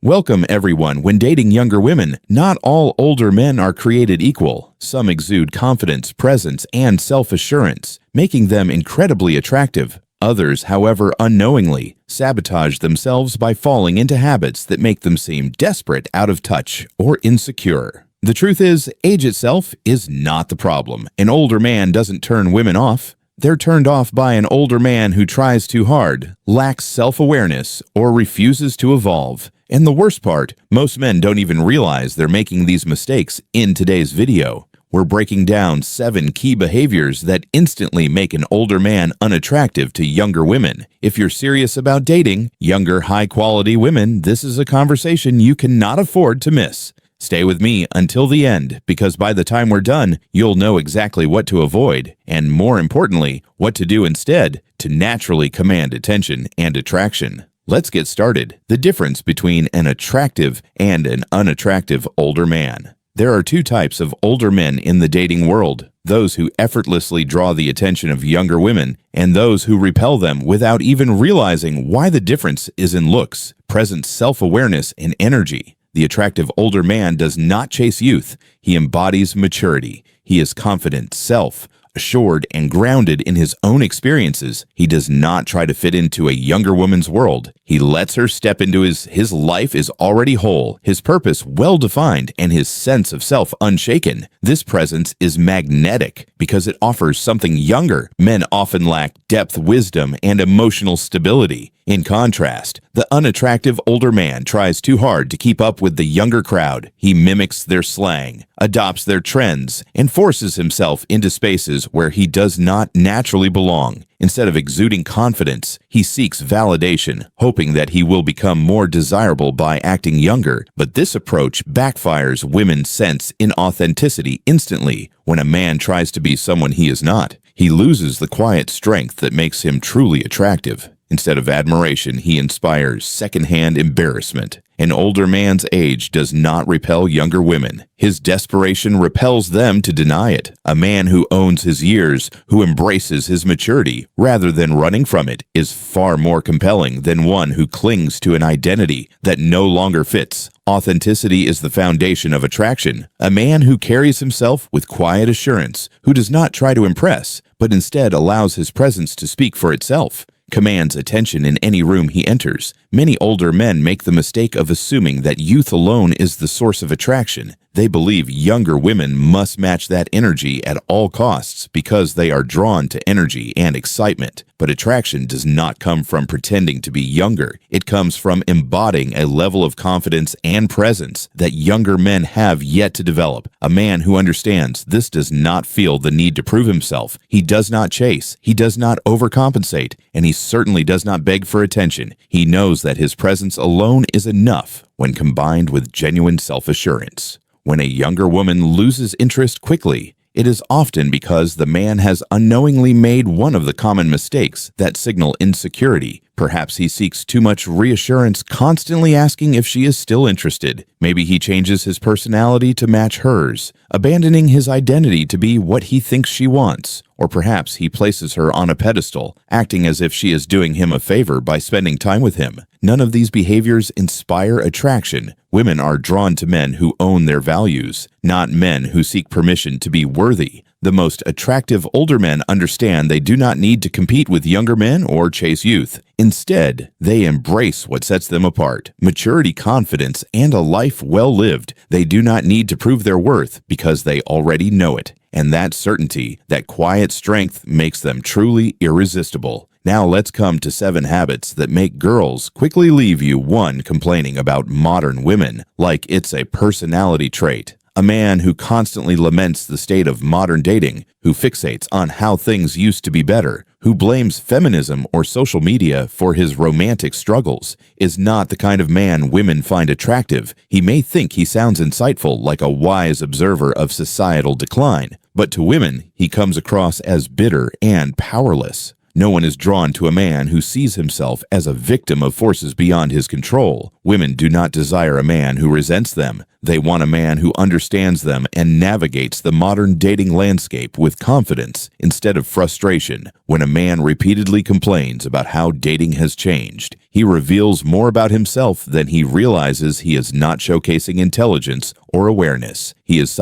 Welcome, everyone. When dating younger women, not all older men are created equal. Some exude confidence, presence, and self-assurance, making them incredibly attractive. Others, however, unknowingly sabotage themselves by falling into habits that make them seem desperate, out of touch, or insecure. The truth is, age itself is not the problem. An older man doesn't turn women off. They're turned off by an older man who tries too hard, lacks self-awareness, or refuses to evolve. And the worst part, most men don't even realize they're making these mistakes in today's video. We're breaking down 7 key behaviors that instantly make an older man unattractive to younger women. If you're serious about dating younger, high-quality women, this is a conversation you cannot afford to miss. Stay with me until the end, because by the time we're done, you'll know exactly what to avoid, and more importantly, what to do instead to naturally command attention and attraction. Let's get started. The difference between an attractive and an unattractive older man. There are 2 types of older men in the dating world: those who effortlessly draw the attention of younger women, and those who repel them without even realizing why. The difference is in looks, presence, self-awareness, and energy. The attractive older man does not chase youth. He embodies maturity. He is confident, self-assured, and grounded in his own experiences. He does not try to fit into a younger woman's world. He lets her step into his life is already whole, his purpose well-defined, and his sense of self unshaken. This presence is magnetic because it offers something younger men often lack: depth, wisdom, and emotional stability. In contrast, the unattractive older man tries too hard to keep up with the younger crowd. He mimics their slang, adopts their trends, and forces himself into spaces where he does not naturally belong. Instead of exuding confidence, he seeks validation, hoping that he will become more desirable by acting younger. But this approach backfires. Women sense inauthenticity instantly when a man tries to be someone he is not. He loses the quiet strength that makes him truly attractive. Instead of admiration, he inspires secondhand embarrassment. An older man's age does not repel younger women. His desperation repels them to deny it. A man who owns his years, who embraces his maturity rather than running from it, is far more compelling than one who clings to an identity that no longer fits. Authenticity is the foundation of attraction. A man who carries himself with quiet assurance, who does not try to impress, but instead allows his presence to speak for itself, commands attention in any room he enters. Many older men make the mistake of assuming that youth alone is the source of attraction. They believe younger women must match that energy at all costs because they are drawn to energy and excitement. But attraction does not come from pretending to be younger. It comes from embodying a level of confidence and presence that younger men have yet to develop. A man who understands this does not feel the need to prove himself. He does not chase. He does not overcompensate. And he certainly does not beg for attention. He knows that his presence alone is enough when combined with genuine self-assurance. When a younger woman loses interest quickly, it is often because the man has unknowingly made one of the common mistakes that signal insecurity. Perhaps he seeks too much reassurance, constantly asking if she is still interested. Maybe he changes his personality to match hers, abandoning his identity to be what he thinks she wants. Or perhaps he places her on a pedestal, acting as if she is doing him a favor by spending time with him. None of these behaviors inspire attraction. Women are drawn to men who own their values, not men who seek permission to be worthy. The most attractive older men understand they do not need to compete with younger men or chase youth. Instead, they embrace what sets them apart: maturity, confidence, and a life well lived. They do not need to prove their worth because they already know it. And that certainty, that quiet strength, makes them truly irresistible. Now let's come to 7 habits that make girls quickly leave you. 1. Complaining about modern women like it's a personality trait. A man who constantly laments the state of modern dating, who fixates on how things used to be better, who blames feminism or social media for his romantic struggles, is not the kind of man women find attractive. He may think he sounds insightful, like a wise observer of societal decline, but to women, he comes across as bitter and powerless. No one is drawn to a man who sees himself as a victim of forces beyond his control. Women do not desire a man who resents them. They want a man who understands them and navigates the modern dating landscape with confidence instead of frustration. When a man repeatedly complains about how dating has changed, he reveals more about himself than he realizes. He is not showcasing intelligence or awareness. He is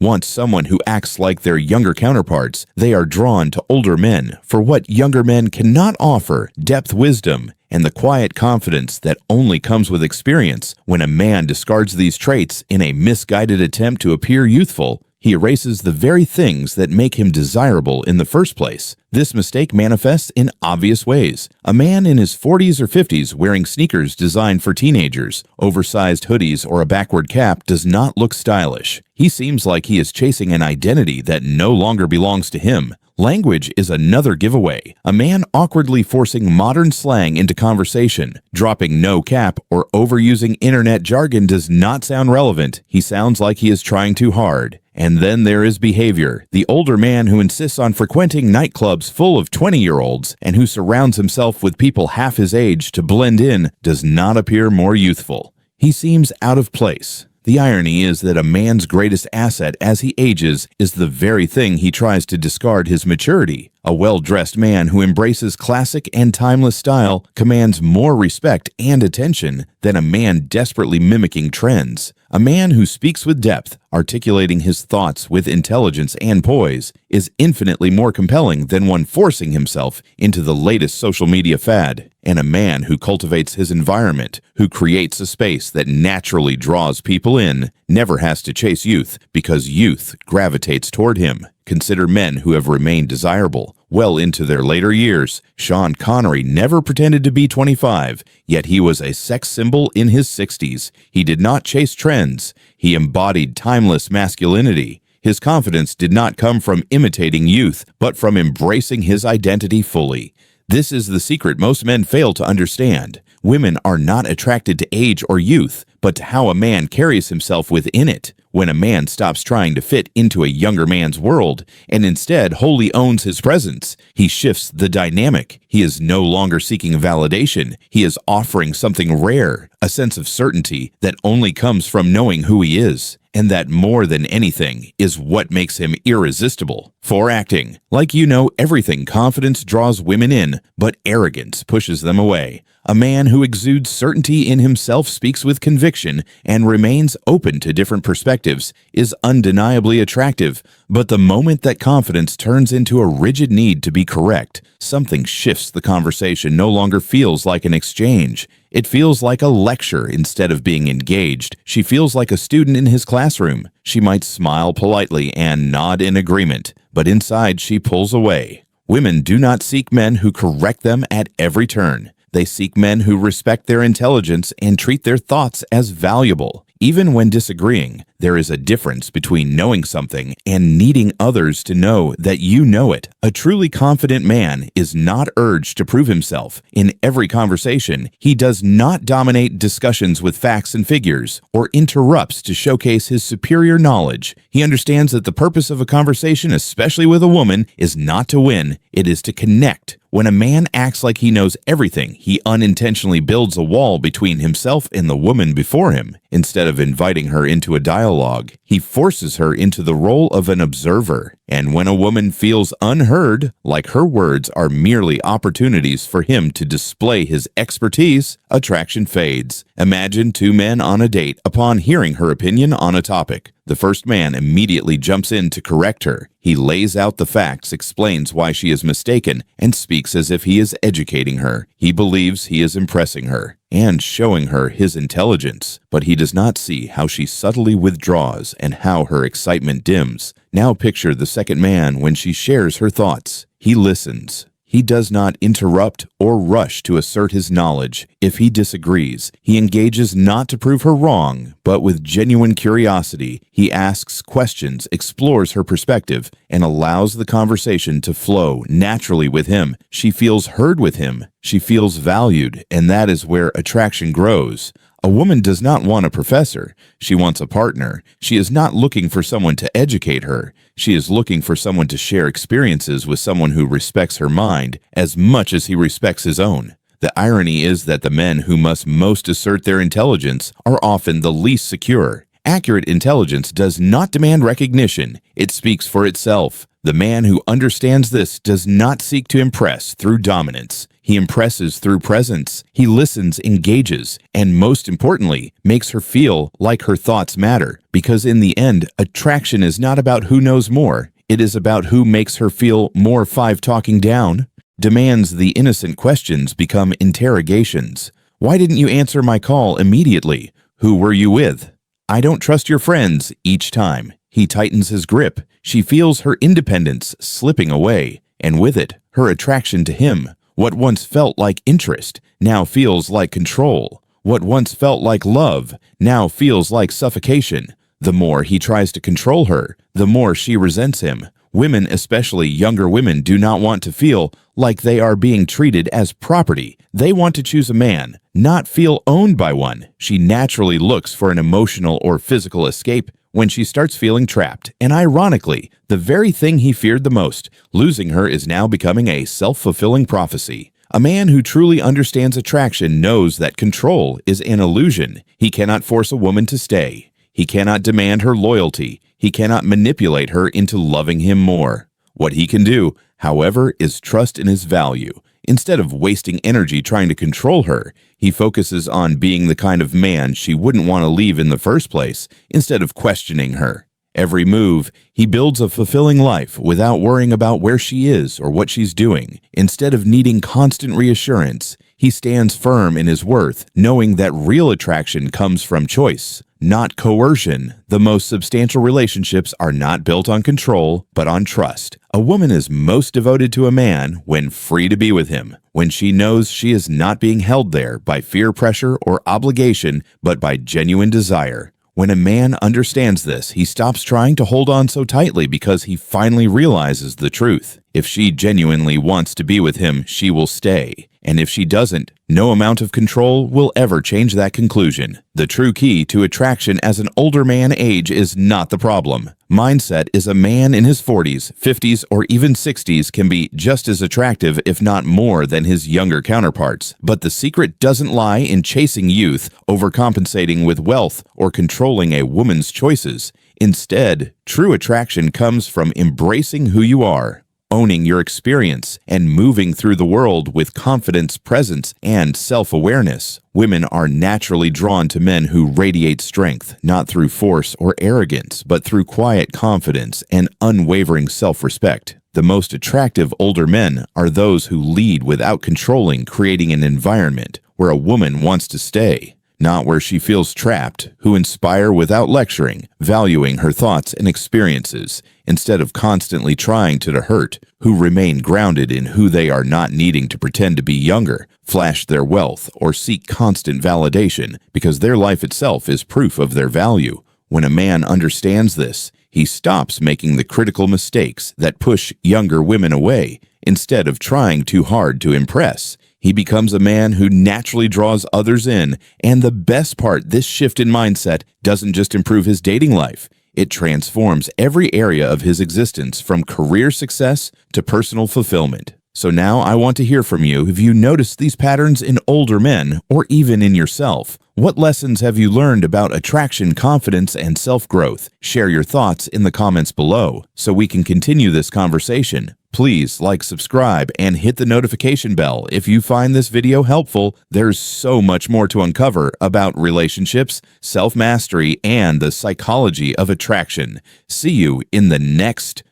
wants someone who acts like their younger counterparts. They are drawn to older men for what younger men cannot offer: depth, wisdom, and the quiet confidence that only comes with experience. When a man discards these traits in a misguided attempt to appear youthful, he erases the very things that make him desirable in the first place. This mistake manifests in obvious ways. A man in his 40s or 50s wearing sneakers designed for teenagers, oversized hoodies, or a backward cap does not look stylish. He seems like he is chasing an identity that no longer belongs to him. Language is another giveaway. A man awkwardly forcing modern slang into conversation, dropping no cap, or overusing internet jargon does not sound relevant. He sounds like he is trying too hard. And then there is behavior. The older man who insists on frequenting nightclubs full of 20-year-olds and who surrounds himself with people half his age to blend in does not appear more youthful. He seems out of place. The irony is that a man's greatest asset as he ages is the very thing he tries to discard: his maturity. A well-dressed man who embraces classic and timeless style commands more respect and attention than a man desperately mimicking trends. A man who speaks with depth, articulating his thoughts with intelligence and poise, is infinitely more compelling than one forcing himself into the latest social media fad. And a man who cultivates his environment, who creates a space that naturally draws people in, never has to chase youth because youth gravitates toward him. Consider men who have remained desirable well into their later years. Sean Connery never pretended to be 25, yet he was a sex symbol in his 60s. He did not chase trends. He embodied timeless masculinity. His confidence did not come from imitating youth, but from embracing his identity fully. This is the secret most men fail to understand. Women are not attracted to age or youth, but to how a man carries himself within it. When a man stops trying to fit into a younger man's world and instead wholly owns his presence, he shifts the dynamic. He is no longer seeking validation. He is offering something rare, a sense of certainty that only comes from knowing who he is. And that, more than anything, is what makes him irresistible. For acting, like you know everything, confidence draws women in, but arrogance pushes them away. A man who exudes certainty in himself, speaks with conviction, and remains open to different perspectives is undeniably attractive. But the moment that confidence turns into a rigid need to be correct, something shifts. The conversation no longer feels like an exchange. It feels like a lecture instead of being engaged. She feels like a student in his classroom. She might smile politely and nod in agreement, but inside she pulls away. Women do not seek men who correct them at every turn. They seek men who respect their intelligence and treat their thoughts as valuable. Even when disagreeing, there is a difference between knowing something and needing others to know that you know it. A truly confident man is not urged to prove himself. In every conversation, he does not dominate discussions with facts and figures or interrupts to showcase his superior knowledge. He understands that the purpose of a conversation, especially with a woman, is not to win, it is to connect. When a man acts like he knows everything, he unintentionally builds a wall between himself and the woman before him. Instead of inviting her into a dialogue, he forces her into the role of an observer. And when a woman feels unheard, like her words are merely opportunities for him to display his expertise, attraction fades. Imagine two men on a date. Upon hearing her opinion on a topic, the first man immediately jumps in to correct her. He lays out the facts, explains why she is mistaken, and speaks as if he is educating her. He believes he is impressing her and showing her his intelligence, but he does not see how she subtly withdraws and how her excitement dims. Now picture the second man when she shares her thoughts. He listens. He does not interrupt or rush to assert his knowledge. If he disagrees, he engages not to prove her wrong, but with genuine curiosity. He asks questions, explores her perspective, and allows the conversation to flow naturally with him. She feels heard with him. She feels valued, and that is where attraction grows. A woman does not want a professor. She wants a partner. She is not looking for someone to educate her. She is looking for someone to share experiences with, someone who respects her mind as much as he respects his own. The irony is that the men who must most assert their intelligence are often the least secure. Accurate intelligence does not demand recognition. It speaks for itself. The man who understands this does not seek to impress through dominance. He impresses through presence. He listens, engages, and most importantly, makes her feel like her thoughts matter. Because in the end, attraction is not about who knows more. It is about who makes her feel more. 5 Talking down demands the innocent questions become interrogations. Why didn't you answer my call immediately? Who were you with? I don't trust your friends. Each time he tightens his grip, she feels her independence slipping away, and with it, her attraction to him. What once felt like interest now feels like control. What once felt like love now feels like suffocation. The more he tries to control her, the more she resents him. Women, especially younger women, do not want to feel like they are being treated as property. They want to choose a man, not feel owned by one. She naturally looks for an emotional or physical escape when she starts feeling trapped. And ironically, the very thing he feared the most, losing her, is now becoming a self-fulfilling prophecy. A man who truly understands attraction knows that control is an illusion. He cannot force a woman to stay. He cannot demand her loyalty. He cannot manipulate her into loving him more. What he can do, however, is trust in his value. Instead of wasting energy trying to control her, he focuses on being the kind of man she wouldn't want to leave in the first place, instead of questioning her. Every move, he builds a fulfilling life without worrying about where she is or what she's doing. Instead of needing constant reassurance, he stands firm in his worth, knowing that real attraction comes from choice, not coercion. The most substantial relationships are not built on control, but on trust. A woman is most devoted to a man when free to be with him, when she knows she is not being held there by fear, pressure, or obligation, but by genuine desire. When a man understands this, he stops trying to hold on so tightly because he finally realizes the truth. If she genuinely wants to be with him, she will stay. And if she doesn't, no amount of control will ever change that conclusion. The true key to attraction as an older man age is not the problem. Mindset is a man in his 40s, 50s, or even 60s can be just as attractive, if not more, than his younger counterparts. But the secret doesn't lie in chasing youth, overcompensating with wealth, or controlling a woman's choices. Instead, true attraction comes from embracing who you are, owning your experience, and moving through the world with confidence, presence, and self-awareness. Women are naturally drawn to men who radiate strength, not through force or arrogance, but through quiet confidence and unwavering self-respect. The most attractive older men are those who lead without controlling, creating an environment where a woman wants to stay, not where she feels trapped, who inspire without lecturing, valuing her thoughts and experiences, instead of constantly trying to hurt, who remain grounded in who they are, not needing to pretend to be younger, flash their wealth, or seek constant validation, because their life itself is proof of their value. When a man understands this, he stops making the critical mistakes that push younger women away. Instead of trying too hard to impress, he becomes a man who naturally draws others in. And the best part, this shift in mindset doesn't just improve his dating life. It transforms every area of his existence, from career success to personal fulfillment. So now I want to hear from you. Have you noticed these patterns in older men, or even in yourself? What lessons have you learned about attraction, confidence, and self-growth? Share your thoughts in the comments below so we can continue this conversation. Please like, subscribe, and hit the notification bell. If you find this video helpful, there's so much more to uncover about relationships, self-mastery, and the psychology of attraction. See you in the next